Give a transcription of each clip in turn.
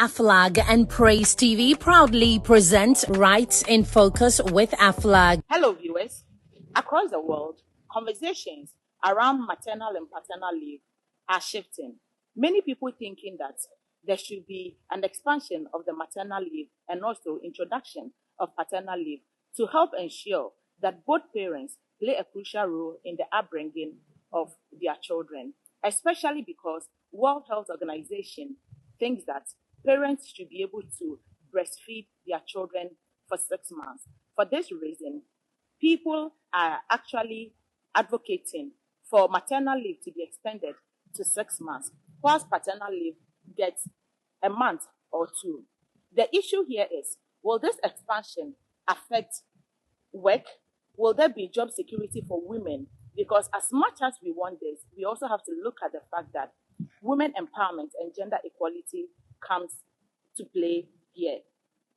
Aflag and Praise TV proudly present Rights in Focus with Aflag. Hello viewers. Across the world, conversations around maternal and paternal leave are shifting. Many people thinking that there should be an expansion of the maternal leave and also introduction of paternal leave to help ensure that both parents play a crucial role in the upbringing of their children, especially because World Health Organization thinks that parents should be able to breastfeed their children for 6 months. For this reason, people are actually advocating for maternal leave to be extended to 6 months, whilst paternal leave gets a month or two. The issue here is, will this expansion affect work? Will there be job security for women? Because as much as we want this, we also have to look at the fact that women empowerment and gender equality comes to play here.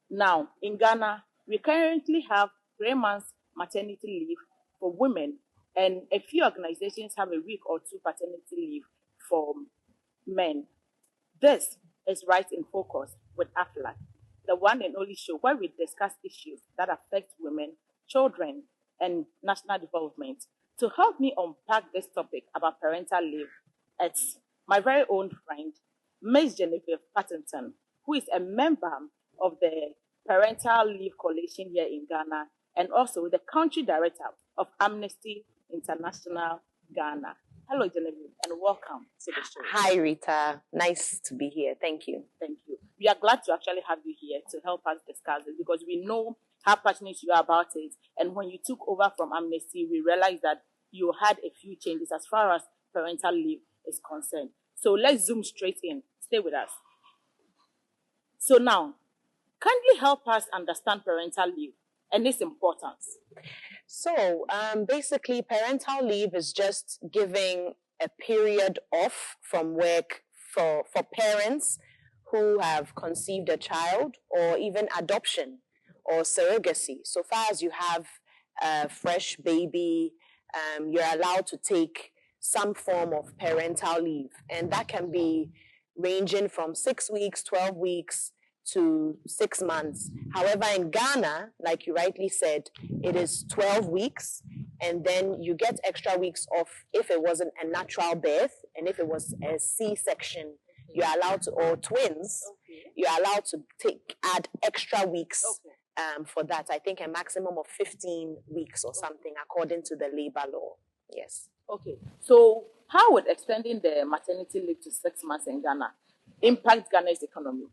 Now, in Ghana, we currently have 3 months maternity leave for women, and a few organizations have a week or two paternity leave for men. This is Right in Focus with Aflag, the one and only show where we discuss issues that affect women, children, and national development. To help me unpack this topic about parental leave, it's my very own friend, Ms. Genevieve Patterson, who is a member of the Parental Leave Coalition here in Ghana and also the country director of Amnesty International Ghana. Hello, Genevieve, and welcome to the show. Hi, Rita. Nice to be here. Thank you. Thank you. We are glad to actually have you here to help us discuss it because we know how passionate you are about it. And when you took over from Amnesty, we realized that you had a few changes as far as parental leave is concerned. So let's zoom straight in. Stay with us. So now, kindly help us understand parental leave and its importance. So basically, parental leave is just giving a period off from work for parents who have conceived a child or even adoption or surrogacy. So far as you have a fresh baby, you're allowed to take some form of parental leave. And that can be ranging from 6 weeks, 12 weeks, to 6 months. However, in Ghana, like you rightly said, it is 12 weeks, and then you get extra weeks off if it wasn't a natural birth, and if it was a C-section, you're allowed to, or twins, you're allowed to add extra weeks for that. I think a maximum of 15 weeks or something, according to the labor law. Yes. Okay. So how would extending the maternity leave to 6 months in Ghana impact Ghana's economy?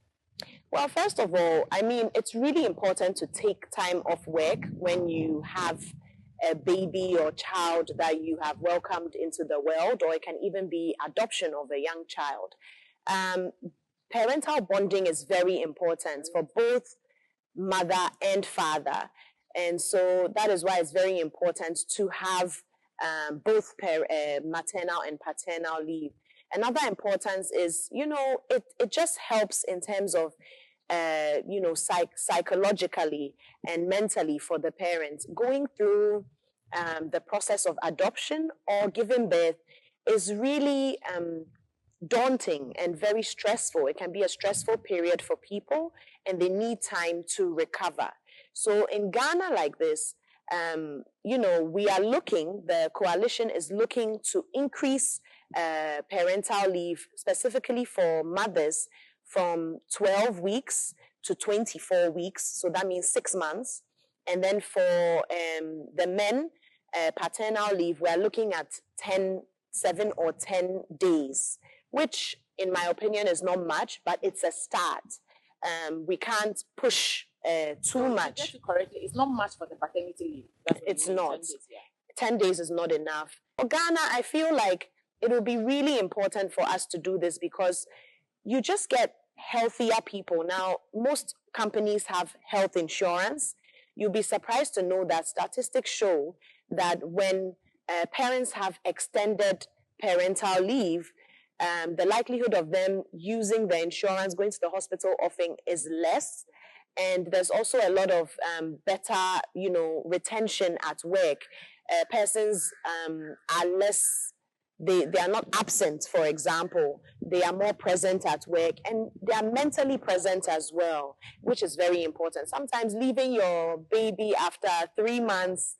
Well, first of all, I mean, it's really important to take time off work when you have a baby or child that you have welcomed into the world, or it can even be adoption of a young child. Parental bonding is very important for both mother and father. And so that is why it's very important to have both maternal and paternal leave. Another importance is, it just helps in terms of, psychologically and mentally for the parents. Going through the process of adoption or giving birth is really daunting and very stressful. It can be a stressful period for people, and they need time to recover. So in Ghana like this, we are the coalition is looking to increase parental leave, specifically for mothers, from 12 weeks to 24 weeks. So that means 6 months. And then for the men, paternal leave, we're looking at 7 or 10 days, which in my opinion is not much, but it's a start. We can't push too much. Get it correctly, it's not much for the paternity leave. It's not. 10 days is not enough. For Ghana, I feel like it will be really important for us to do this because you just get healthier people. Now, most companies have health insurance. You'll be surprised to know that statistics show that when parents have extended parental leave, the likelihood of them using the insurance, going to the hospital often is less. And there's also a lot of better, retention at work. Persons are less they are not absent, for example. They are more present at work, and they are mentally present as well, which is very important. Sometimes leaving your baby after 3 months,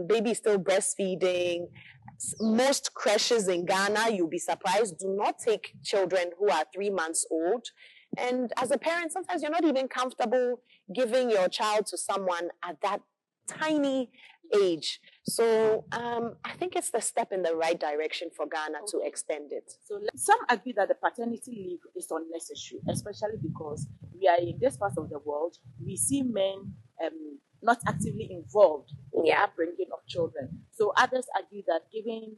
baby is still breastfeeding. Most creches in Ghana, you'll be surprised, do not take children who are 3 months old. And as a parent, sometimes you're not even comfortable giving your child to someone at that tiny age. So I think it's the step in the right direction for Ghana to extend it. So some argue that the paternity leave is unnecessary, especially because we are in this part of the world. We see men not actively involved in the upbringing of children. So others argue that giving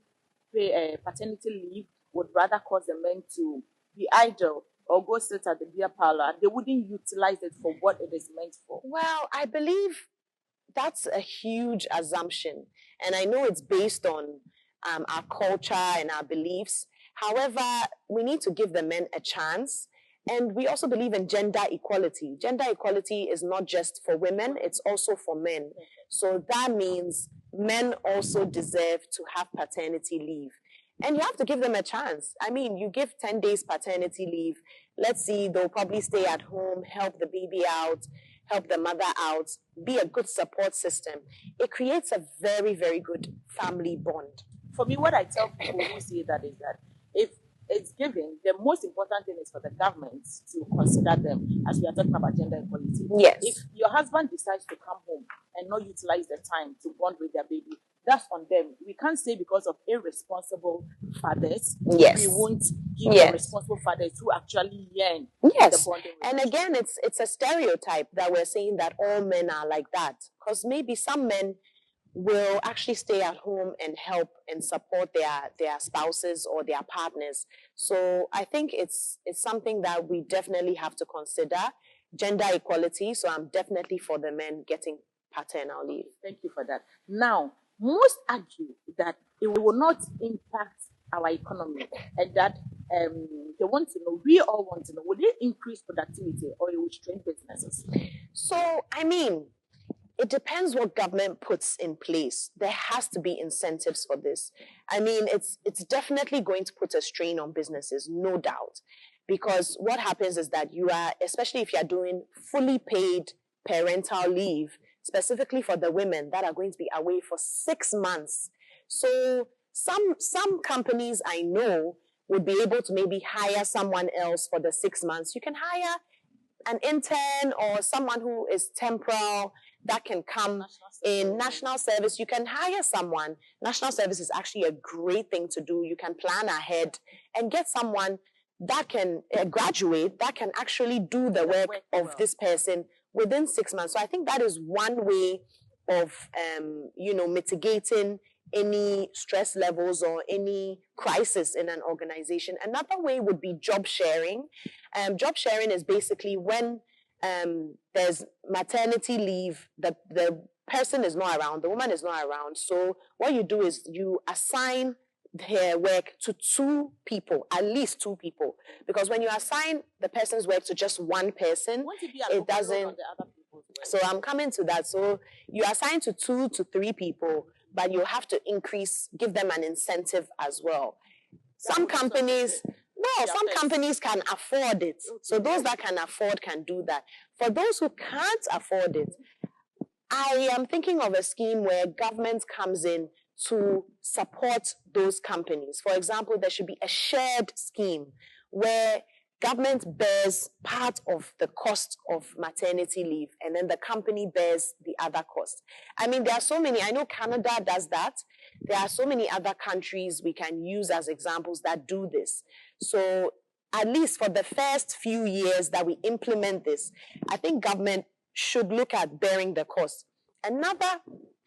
paternity leave would rather cause the men to be idle or go sit at the beer parlor. They wouldn't utilize it for what it is meant for. Well, I believe that's a huge assumption. And I know it's based on our culture and our beliefs. However, we need to give the men a chance. And we also believe in gender equality. Gender equality is not just for women, it's also for men. So that means men also deserve to have paternity leave. And you have to give them a chance. I mean, you give 10 days paternity leave. Let's see, they'll probably stay at home, help the baby out, help the mother out, be a good support system. It creates a very, very good family bond. For me, what I tell people who say that is that if it's given, the most important thing is for the government to consider them, as we are talking about gender equality. Yes. If your husband decides to come home and not utilize the time to bond with their baby, that's on them. We can't say because of irresponsible fathers, we won't give the responsible fathers who actually yearn the bonding. And again, it's a stereotype that we're saying that all men are like that. Because maybe some men will actually stay at home and help and support their spouses or their partners. So I think it's something that we definitely have to consider. Gender equality, so I'm definitely for the men getting paternal leave. Thank you for that. Now, most argue that it will not impact our economy and that they want to know, we all want to know, will it increase productivity or it will strain businesses? So, I mean, it depends what government puts in place. There has to be incentives for this. I mean, it's definitely going to put a strain on businesses, no doubt. Because what happens is that you are, especially if you're doing fully paid parental leave, specifically for the women that are going to be away for 6 months. So some companies I know would be able to maybe hire someone else for the 6 months. You can hire an intern or someone who is temporal that can come in national service. You can hire someone. National service is actually a great thing to do. You can plan ahead and get someone that can graduate, that can actually do the work of this person within 6 months. So I think that is one way of, mitigating any stress levels or any crisis in an organization. Another way would be job sharing. Job sharing is basically when there's maternity leave, the person is not around, the woman is not around. So what you do is you assign their work to 2 people, at least 2 people. Because when you assign the person's work to just one person, it doesn't. So I'm coming to that. So you assign to 2 to 3 people, but you have to give them an incentive as well. Some companies can afford it. So those that can afford can do that. For those who can't afford it, I am thinking of a scheme where government comes in to support those companies. For example, there should be a shared scheme where government bears part of the cost of maternity leave and then the company bears the other cost. I mean, there are so many. I know Canada does that. There are so many other countries we can use as examples that do this. So at least for the first few years that we implement this, I think government should look at bearing the cost. Another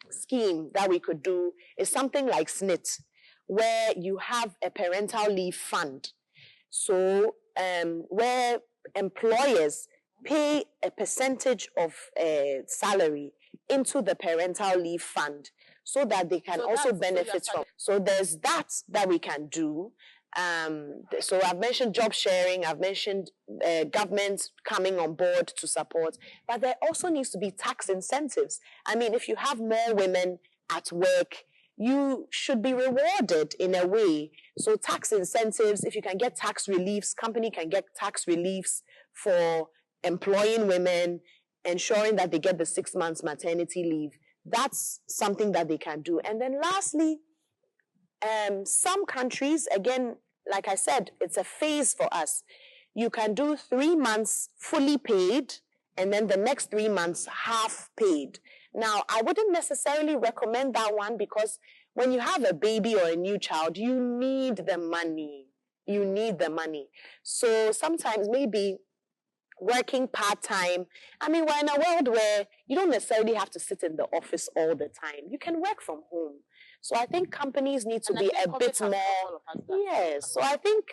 scheme that we could do is something like SNIT, where you have a parental leave fund. So where employers pay a percentage of salary into the parental leave fund so that they can also benefit from. So there's that we can do. So I've mentioned job sharing, I've mentioned government coming on board to support, but there also needs to be tax incentives. I mean, if you have more women at work, you should be rewarded in a way. So tax incentives, if you can get tax reliefs, company can get tax reliefs for employing women, ensuring that they get the 6 months maternity leave. That's something that they can do. And then lastly, some countries, again, like I said, it's a phase for us. You can do 3 months fully paid, and then the next 3 months half paid. Now, I wouldn't necessarily recommend that one because when you have a baby or a new child, you need the money. You need the money. So sometimes maybe working part-time. I mean, we're in a world where you don't necessarily have to sit in the office all the time. You can work from home. So I think companies need to be a bit more, yes. So I think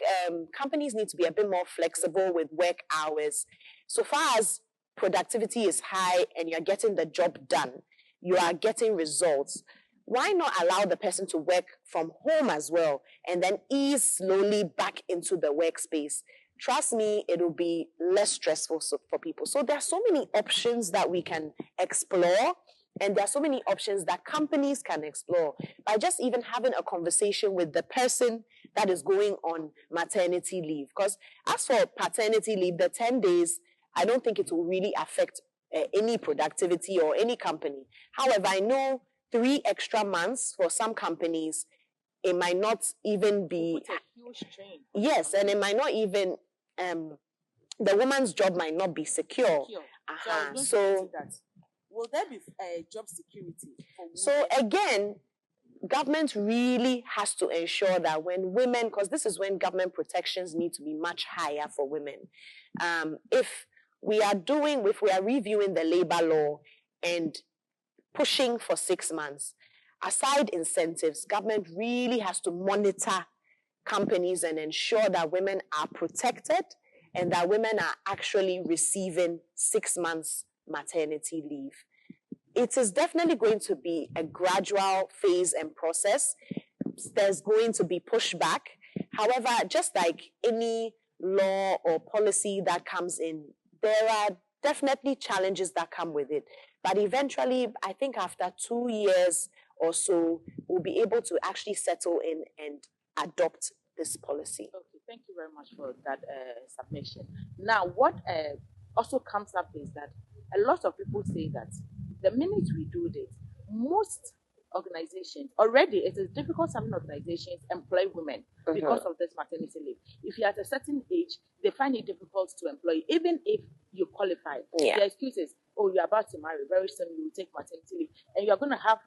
companies need to be a bit more flexible with work hours. So far as productivity is high and you're getting the job done, you are getting results. Why not allow the person to work from home as well and then ease slowly back into the workspace? Trust me, it will be less stressful for people. So there are so many options that we can explore, and there are so many options that companies can explore by just even having a conversation with the person that is going on maternity leave. Because as for paternity leave, the 10 days, I don't think it will really affect any productivity or any company. However, I know 3 extra months for some companies, it might not even be a huge strain. Yes, and it might not even the woman's job might not be secure. So that. Will there be job security for women? So again, government really has to ensure that when women, because this is when government protections need to be much higher for women. If we are reviewing the labor law and pushing for 6 months, aside incentives, government really has to monitor companies and ensure that women are protected and that women are actually receiving 6 months maternity leave. It is definitely going to be a gradual phase and process. There's going to be pushback. However, just like any law or policy that comes in, there are definitely challenges that come with it. But eventually, I think after 2 years or so, we'll be able to actually settle in and adopt this policy. Okay, thank you very much for that submission. Now, what also comes up is that a lot of people say that the minute we do this, most organizations, already it is difficult, some organizations employ women because of this maternity leave. If you're at a certain age, they find it difficult to employ, even if you qualify. Yeah. The excuse is, oh, you're about to marry, very soon you will take maternity leave, and you're going to have,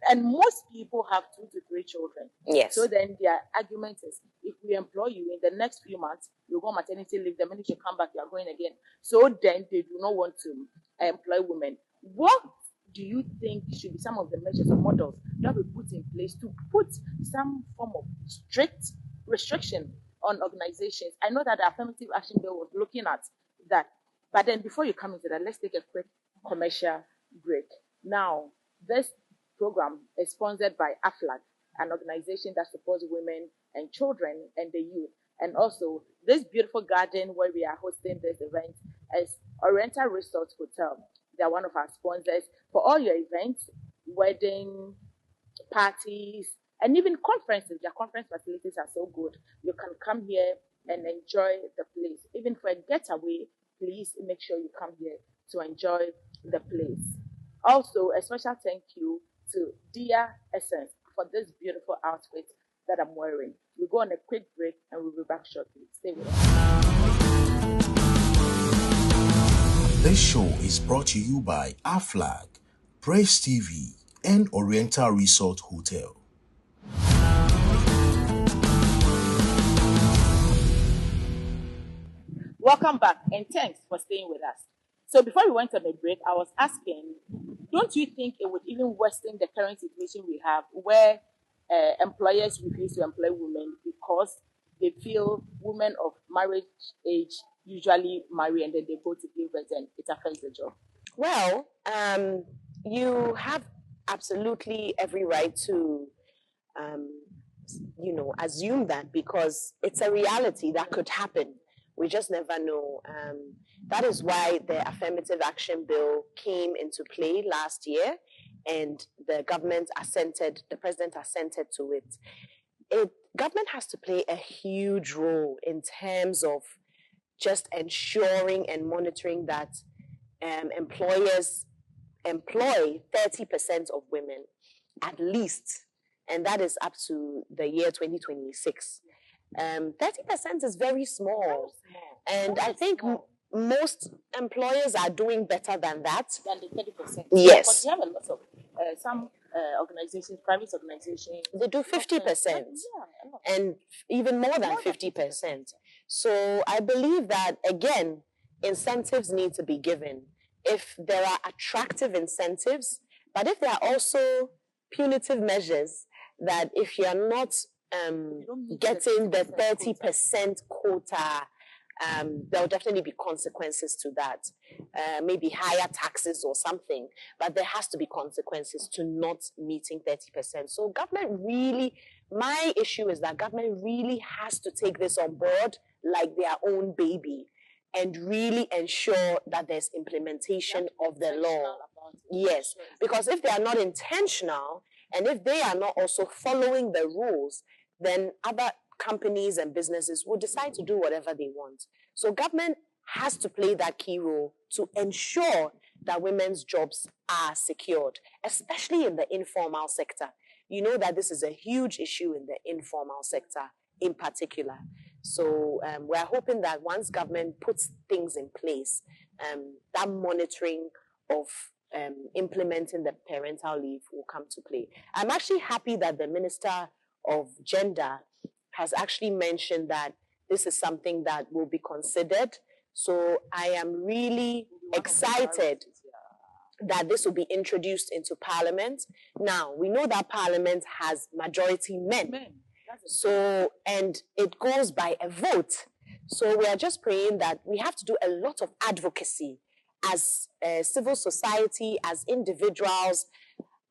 and most people have 2 to 3 children. Yes. So then their argument is, if we employ you in the next few months, you'll go on maternity leave. The minute you come back, you're going again. So then they do not want to employ women. What do you think should be some of the measures or models that we put in place to put some form of strict restriction on organizations? I know that the Affirmative Action Bill was looking at that. But then before you come into that, let's take a quick commercial break. Now, this program is sponsored by Aflag, an organization that supports women and children and the youth. And also, this beautiful garden where we are hosting this event is Oriental Resort Hotel. They are one of our sponsors for all your events, wedding, parties, and even conferences. Their conference facilities are so good. You can come here and enjoy the place. Even for a getaway, please make sure you come here to enjoy the place. Also, a special thank you to Dear Essence for this beautiful outfit that I'm wearing. We'll go on a quick break and we'll be back shortly. Stay with us. This show is brought to you by Aflag, Praise TV, and Oriental Resort Hotel. Welcome back and thanks for staying with us. So before we went on a break, I was asking, don't you think it would even worsen the current situation we have where employers refuse to employ women because they feel women of marriage age usually marry and then they go to give birth and it affects the job? Well, you have absolutely every right to, assume that because it's a reality that could happen. We just never know. That is why the Affirmative Action Bill came into play last year. and the government assented, the president assented to it. Government has to play a huge role in terms of just ensuring and monitoring that employers employ 30% of women at least, and that is up to the year 2026. 30% is very small, and I think most employers are doing better than that. Than the 30%. Yes. But you have a lot of some organizations, private organizations. They do 50%, and even more than 50%. So I believe that, again, incentives need to be given. If there are attractive incentives, but if there are also punitive measures, that if you're not getting the 30% quota, there will definitely be consequences to that. Maybe higher taxes or something, but there has to be consequences to not meeting 30%. So government really, my issue is that government really has to take this on board like their own baby and really ensure that there's implementation of the law. Yes, because if they are not intentional and if they are not also following the rules, then other companies and businesses will decide to do whatever they want. So government has to play that key role to ensure that women's jobs are secured, especially in the informal sector. You know that this is a huge issue in the informal sector in particular. So we're hoping that once government puts things in place, that monitoring of implementing the parental leave will come to play. I'm actually happy that the Minister of Gender has actually mentioned that this is something that will be considered. So I am really excited that this will be introduced into Parliament. Now, we know that Parliament has majority men. So, and it goes by a vote. So we are just praying that we have to do a lot of advocacy as civil society, as individuals.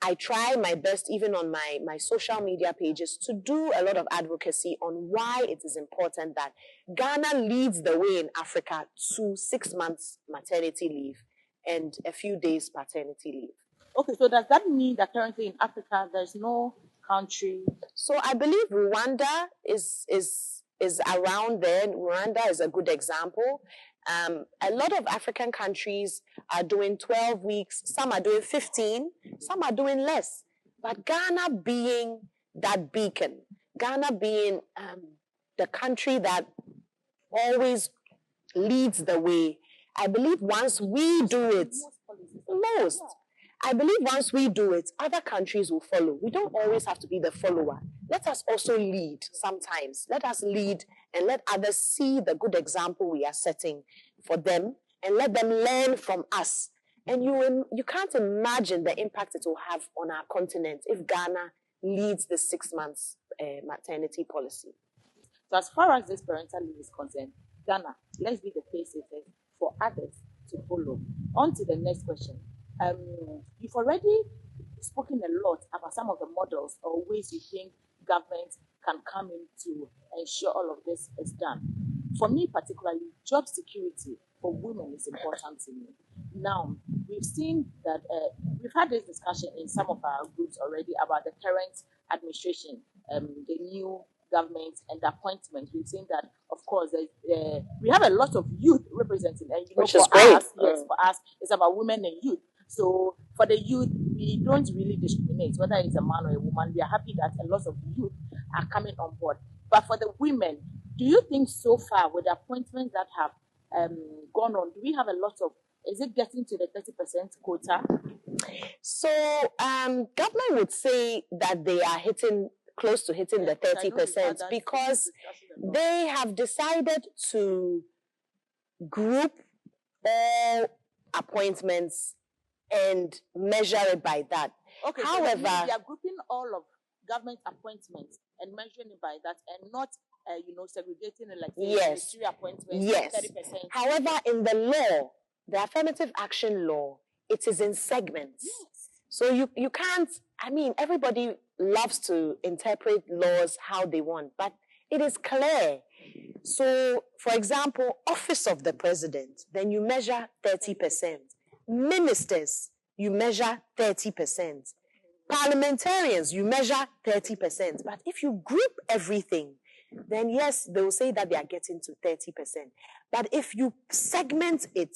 I try my best, even on my social media pages, to do a lot of advocacy on why it is important that Ghana leads the way in Africa to 6 months maternity leave and a few days paternity leave. Okay, so does that mean that currently in Africa there's no country? So I believe Rwanda is around there. Rwanda is a good example. A lot of African countries are doing 12 weeks. Some are doing 15. Some are doing less. But Ghana being that beacon, Ghana being the country that always leads the way, I believe once we do it, I believe once we do it, other countries will follow. We don't always have to be the follower. Let us also lead sometimes. Let us lead and let others see the good example we are setting for them and let them learn from us. And you can't imagine the impact it will have on our continent if Ghana leads the 6 months maternity policy. So as far as this parental leave is concerned, Ghana, let's be the pace setters for others to follow. On to the next question. You've already spoken a lot about some of the models or ways you think government can come in to ensure all of this is done. For me particularly, job security for women is important to me. Now, we've seen that we've had this discussion in some of our groups already about the current administration, the new government and the appointment. We've seen that, of course, we have a lot of youth representing, and which is great. Us, yes, for us, it's about women and youth. So for the youth, we don't really discriminate whether it's a man or a woman. We are happy that a lot of youth are coming on board. But for the women, do you think so far with the appointments that have gone on, do we have a lot of, is it getting to the 30% quota? So government would say that they are close to hitting the 30% because they have decided to group all appointments and measure it by that. Okay, however, so they are grouping all of government appointments and measuring it by that, and not, segregating it like ministry appointments. Yes. 30%. However, in the law, the affirmative action law, it is in segments. Yes. So you can't. I mean, everybody loves to interpret laws how they want, but it is clear. So, for example, office of the president, then you measure 30%. Ministers, you measure 30%. Parliamentarians, you measure 30%. But if you group everything, then yes, they will say that they are getting to 30%. But if you segment it,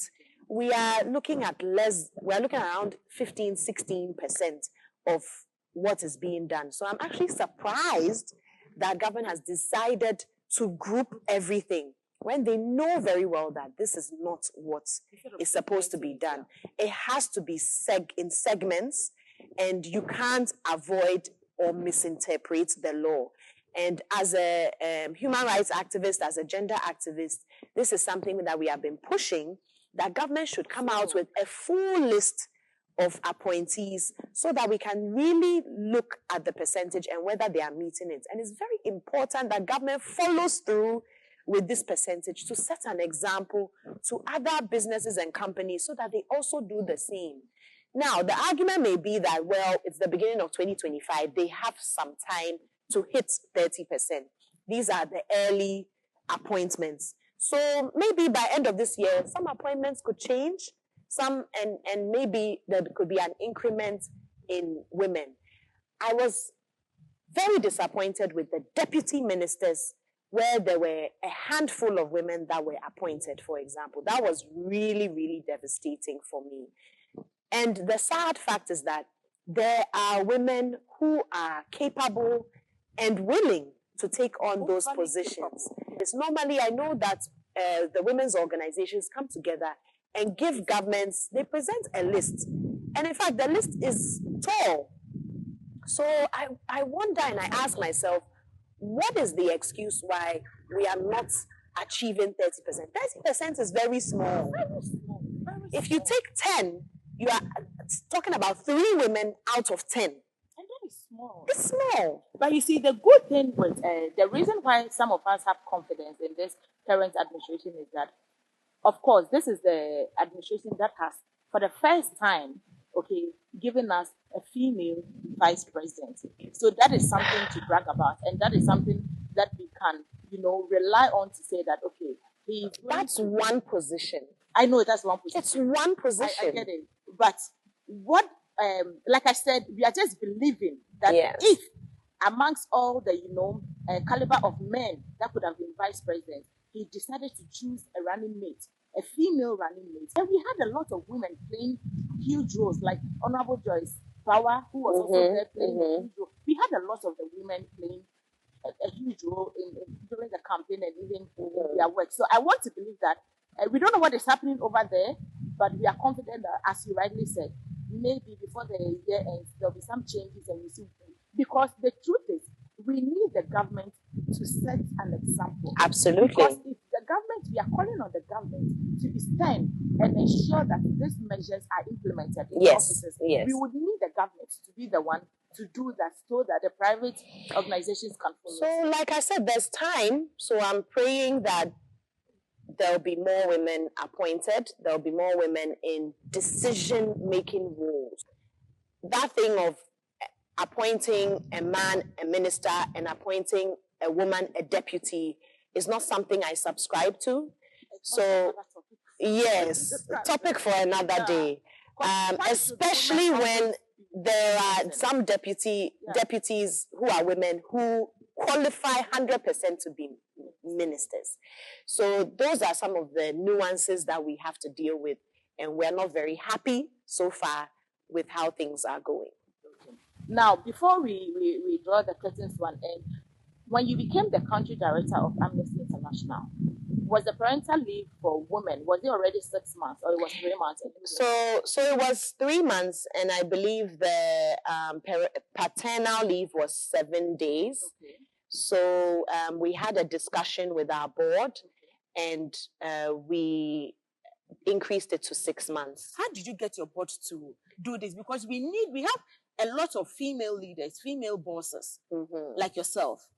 we are looking at around 15, 16% of what is being done. So I'm actually surprised that government has decided to group everything when they know very well that this is not what is supposed to be done. It has to be in segments, and you can't avoid or misinterpret the law. And as a human rights activist, as a gender activist, this is something that we have been pushing, that government should come out with a full list of appointees so that we can really look at the percentage and whether they are meeting it. And it's very important that government follows through with this percentage to set an example to other businesses and companies so that they also do the same. Now, the argument may be that, well, it's the beginning of 2025. They have some time to hit 30%. These are the early appointments. So maybe by end of this year, some appointments could change, and maybe there could be an increment in women. I was very disappointed with the deputy ministers, where there were a handful of women that were appointed, for example. That was really, really devastating for me. And the sad fact is that there are women who are capable and willing to take on those positions. It's normally, I know that the women's organizations come together and give governments, they present a list. And in fact, the list is tall. So I wonder and I ask myself, what is the excuse why we are not achieving 30%? 30% is very small. Very small. If you take 10, you are talking about 3 women out of 10. And that is small. It's small. But you see, the good thing with the reason why some of us have confidence in this current administration is that, of course, this is the administration that has, for the first time, given us a female vice president. So that is something to brag about, and that is something that we can, rely on to say that, that's one position. I know that's one position. It's one position. I get it. But what, like I said, we are just believing that if amongst all the, caliber of men that could have been vice president, he decided to choose a running mate, a female running mate. And we had a lot of women playing huge roles, like Honorable Joyce Power, who was also there playing a huge role. We had a lot of the women playing a huge role during the campaign and even in their work. So I want to believe that we don't know what is happening over there, but we are confident that, as you rightly said, maybe before the year ends, there'll be some changes and we see. Because the truth is, we need the government to set an example. Absolutely. Because if the government, we are calling on the government to be stern and ensure that these measures are implemented in the offices. Yes. We would need the government to be the one to do that so that the private organizations can follow. So, like I said, there's time. So I'm praying that there'll be more women appointed. There'll be more women in decision-making roles. That thing of appointing a man, a minister, and appointing a woman, a deputy, is not something I subscribe to. So, yes, topic for another day. Especially when there are some deputies who are women who qualify 100% to be ministers. So those are some of the nuances that we have to deal with, and we're not very happy so far with how things are going. Now, before we draw the curtains to an end, when you became the country director of Amnesty International, was the parental leave for women, was it already 6 months or it was 3 months? So it was 3 months, and I believe the paternal leave was 7 days. Okay. So we had a discussion with our board, and we increased it to 6 months. How did you get your board to do this? Because we have a lot of female leaders, female bosses, like yourself,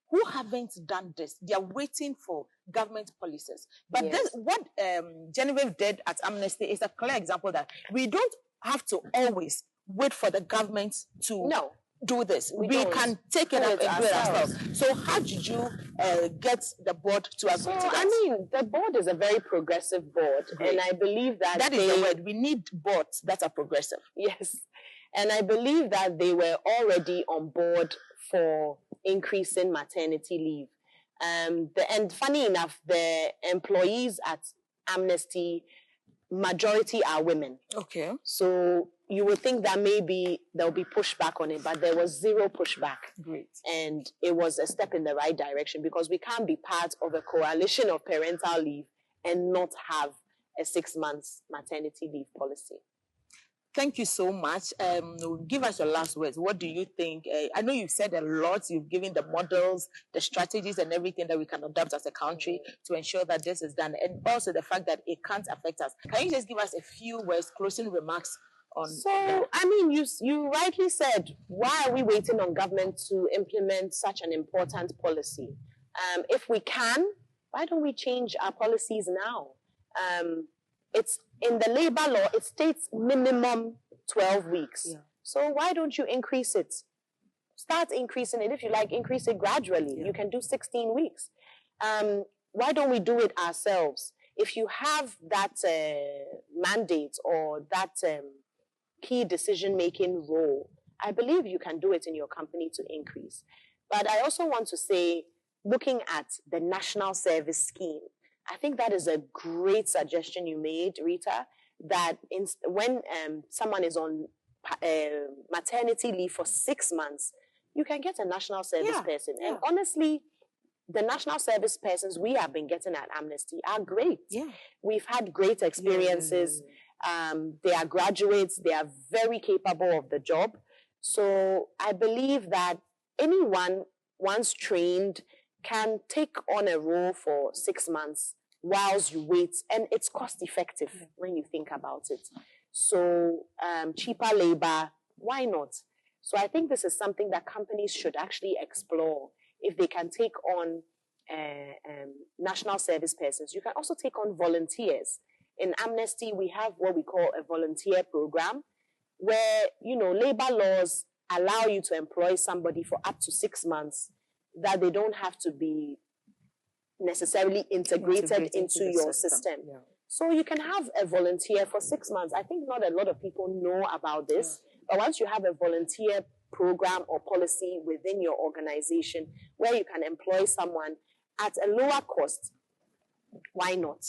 who haven't done this. They are waiting for government policies. But this, what Genevieve did at Amnesty is a clear example that we don't have to always wait for the government to do this. We don't. can take it up and do it ourselves. So how did you get the board to agree to that? I mean, the board is a very progressive board, and I believe that is the word. We need boards that are progressive. Yes, and I believe that they were already on board for increasing maternity leave. And funny enough, the employees at Amnesty, majority are women. Okay. So you would think that maybe there'll be pushback on it, but there was zero pushback. Great. And it was a step in the right direction, because we can't be part of a coalition of parental leave and not have a 6 months maternity leave policy. Thank you so much. Give us your last words. What do you think? I know you've said a lot. You've given the models, the strategies, and everything that we can adopt as a country to ensure that this is done. And also the fact that it can't affect us. Can you just give us a few words, closing remarks on? So, I mean, you rightly said, why are we waiting on government to implement such an important policy? If we can, why don't we change our policies now? It's in the labor law, it states minimum 12 weeks. Yeah. So why don't you increase it? Start increasing it. If you like, increase it gradually. Yeah. You can do 16 weeks. Why don't we do it ourselves? If you have that mandate or that key decision-making role, I believe you can do it in your company to increase. But I also want to say, looking at the National Service Scheme, I think that is a great suggestion you made, Rita, that when someone is on maternity leave for 6 months, you can get a national service person. Yeah. And honestly, the national service persons we have been getting at Amnesty are great. Yeah. We've had great experiences. They are graduates. They are very capable of the job. So I believe that anyone, once trained, can take on a role for 6 months whilst you wait, and it's cost effective when you think about it. So cheaper labor, why not? So I think this is something that companies should actually explore. If they can take on national service persons, you can also take on volunteers. In Amnesty, we have what we call a volunteer program, where, labor laws allow you to employ somebody for up to 6 months, that they don't have to be necessarily integrated into your system. Yeah. So you can have a volunteer for 6 months. I think not a lot of people know about this, but once you have a volunteer program or policy within your organization where you can employ someone at a lower cost, why not?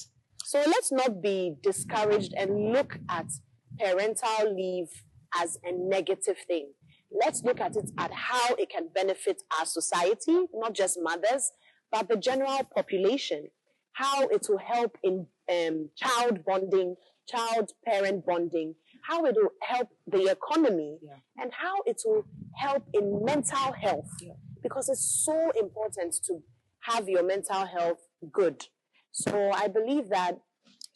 So let's not be discouraged and look at parental leave as a negative thing. Let's look at it at how it can benefit our society, not just mothers, but the general population, how it will help in child bonding, child-parent bonding, how it will help the economy, and how it will help in mental health, because it's so important to have your mental health good. So I believe that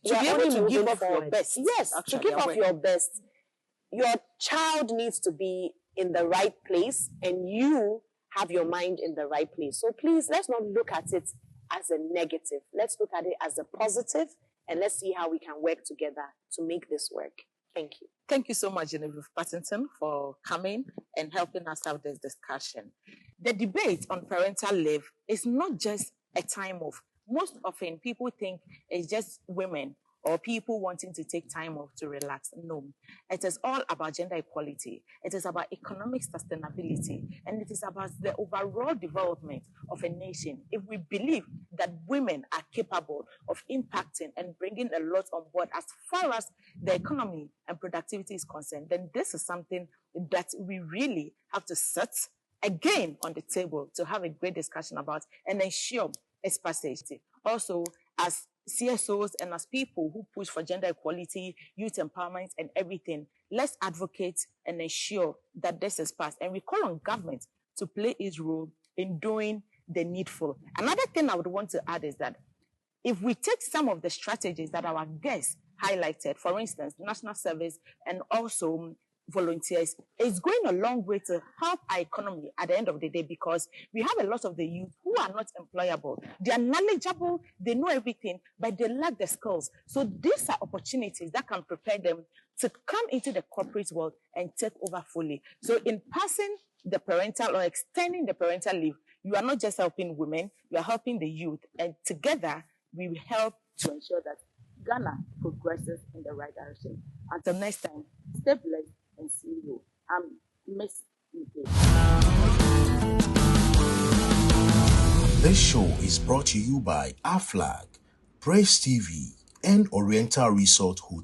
to be able to give off your best. Yes, actually, to give off your best. Your child needs to be in the right place, and you have your mind in the right place. So please, let's not look at it as a negative. Let's look at it as a positive, and let's see how we can work together to make this work. Thank you. Thank you so much, Genevieve Patterson, for coming and helping us have this discussion. The debate on parental leave is not just a time off. Most often, people think it's just women or people wanting to take time off to relax. No, it is all about gender equality. It is about economic sustainability, and it is about the overall development of a nation. If we believe that women are capable of impacting and bringing a lot on board as far as the economy and productivity is concerned, then this is something that we really have to set again on the table to have a great discussion about and ensure its passage. Also, as CSOs and as people who push for gender equality, youth empowerment, and everything, let's advocate and ensure that this is passed. And we call on government to play its role in doing the needful. Another thing I would want to add is that if we take some of the strategies that our guests highlighted, for instance, national service and also volunteers is going a long way to help our economy at the end of the day, because we have a lot of the youth who are not employable. They are knowledgeable, they know everything, but they lack the skills. So these are opportunities that can prepare them to come into the corporate world and take over fully. So in passing the parental or extending the parental leave, you are not just helping women, you are helping the youth, and together we will help to ensure that Ghana progresses in the right direction. Until next time, stay blessed and see you. I'm Miss Ike. This show is brought to you by Aflag, Praise TV, and Oriental Resort Hotel.